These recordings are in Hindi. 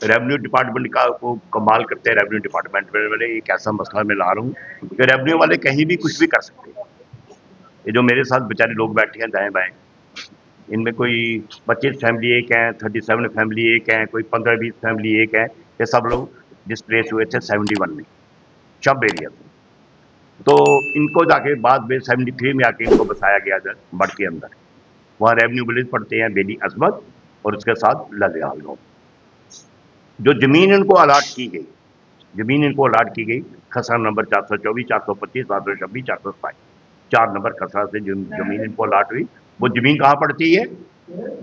रेवेन्यू डिपार्टमेंट का को कमाल करते हैं। रेवेन्यू डिपार्टमेंट वाले एक ऐसा मसला मैं ला रहा हूँ कि रेवेन्यू वाले कहीं भी कुछ भी कर सकते हैं। ये जो मेरे साथ बेचारे लोग बैठे हैं दाएं बाएं, इनमें कोई 25 फैमिली एक है, 37 फैमिली एक है, कोई 15-20 फैमिली एक है। ये सब लोग डिस्प्लेस हुए थे 71 में शब एरिया से। तो इनको जाके बाद में 73 में आके इनको बसाया गया इधर बड़ के अंदर। वहाँ रेवेन्यू विलेज पड़ते हैं बेली अजमत और उसके साथ ललियाल गाँव। जो जमीन इनको अलाट की गई, जमीन इनको अलाट की गई खसरा नंबर 424, 425, 426, 427, 4 नंबर खसरा से जो जमीन इनको अलाट हुई, वो जमीन कहाँ पड़ती है?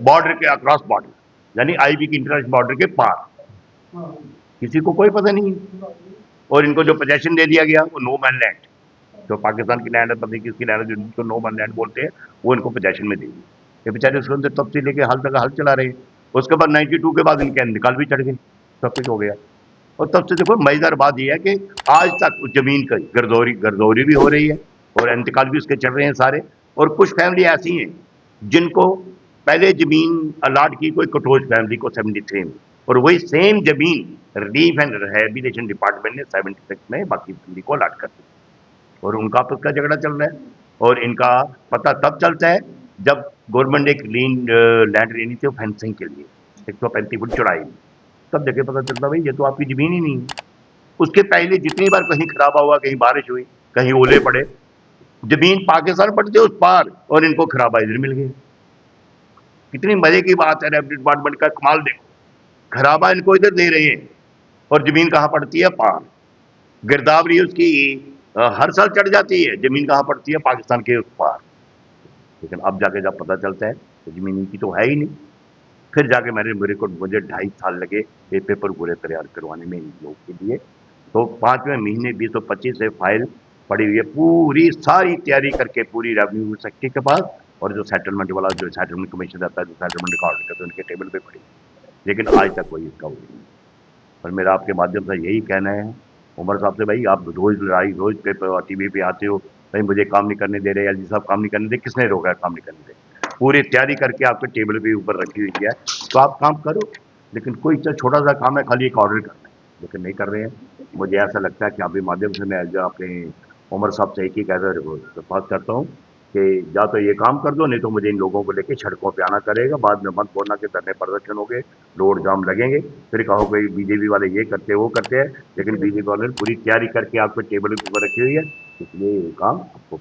बॉर्डर के अक्रॉस बॉर्डर, यानी आईबी की इंटरनेशनल बॉर्डर के पार। किसी को कोई पता नहीं है। और इनको जो पोजेशन दे दिया गया वो नो मैन लैंड, जो पाकिस्तान की लैंड है, पता नहीं किसकी लैंड है, जिनको नो मैन लैंड बोलते हैं, वो इनको पोजेशन में दे दी। ये बेचारे उसके अंदर तब से लेके हाल तक हल चला रहे हैं। उसके बाद 92 के बाद इनके इंतकाल भी चढ़ गए, सब कुछ हो गया। और तब से देखो मजेदार बात यह है कि आज तक उस जमीन की गर्दौरी भी हो रही है और इंतकाल भी उसके चल रहे हैं सारे। और कुछ फैमिली ऐसी हैं जिनको पहले जमीन अलाट की कोई कटोच फैमिली को 73 में, और वही सेम जमीन रिलीफ एंड रिहेबिलिटेशन डिपार्टमेंट ने 76 में बाकी फैमिली को अलाट कर दी। और उनका आपस का झगड़ा चल रहा है। और इनका पता तब चलता है जब गवर्नमेंट ने एक लैंड लेनी थी फेंसिंग के लिए 135 फुट चौड़ाई में, तब देखे पता चलता भाई ये तो आपकी जमीन ही नहीं है। उसके पहले जितनी बार कहीं खराबा हुआ, कहीं बारिश हुई, कहीं ओले पड़े, जमीन पाकिस्तान पड़ती है उस पार और इनको खराबा इधर मिल गया। कितनी मजे की बात है। रेवेन्यू डिपार्टमेंट का कमाल देखो, खराबा इनको इधर दे रहे हैं और जमीन कहाँ पड़ती है? पार। गिरदावरी उसकी हर साल चढ़ जाती है, जमीन कहाँ पड़ती है? पाकिस्तान के उस पार। लेकिन अब जाके जब पता चलता है तो जमीन इनकी तो है ही नहीं। फिर जाके मुझे 2.5 साल लगे ये पेपर पूरे तैयार करवाने में इन लोग के लिए। तो 5वें महीने 2025 से फाइल पड़ी हुई है, पूरी सारी तैयारी करके पूरी रेवेन्यू सेक्रेटरी के पास, और जो सेटलमेंट वाला जो सेटलमेंट कमीशन रहता है, जो सेटलमेंट रिकॉर्ड करते हैं, उनके टेबल पे पड़ी। लेकिन आज तक कोई इसका वो नहीं। और मेरा आपके माध्यम से यही कहना है उमर साहब से, भाई आप रोज लड़ाई, रोज पेपर टीवी पे आते हो, भाई मुझे काम नहीं करने दे रहे, एलजी साहब काम नहीं करने दे। किसने रोका काम नहीं करने दे? पूरी तैयारी करके आपके टेबल पे ऊपर रखी हुई है, तो आप काम करो। लेकिन कोई छोटा सा काम है, खाली एक ऑर्डर करना है, लेकिन नहीं कर रहे हैं। मुझे ऐसा लगता है कि आपके माध्यम से मैं जो अपने उमर साहब से एक ही कहकर दरख्वास्त करता हूँ कि या तो ये काम कर दो, नहीं तो मुझे इन लोगों को लेके सड़कों पे आना करेगा। बाद में मत बोलना कि धरने प्रदर्शन हो गए, रोड जाम लगेंगे, फिर कहोगे बीजेपी वाले ये करते हैं वो करते हैं। लेकिन बीजेपी वाले ने पूरी तैयारी करके आपको टेबल के ऊपर रखी हुई है, इसलिए ये काम आपको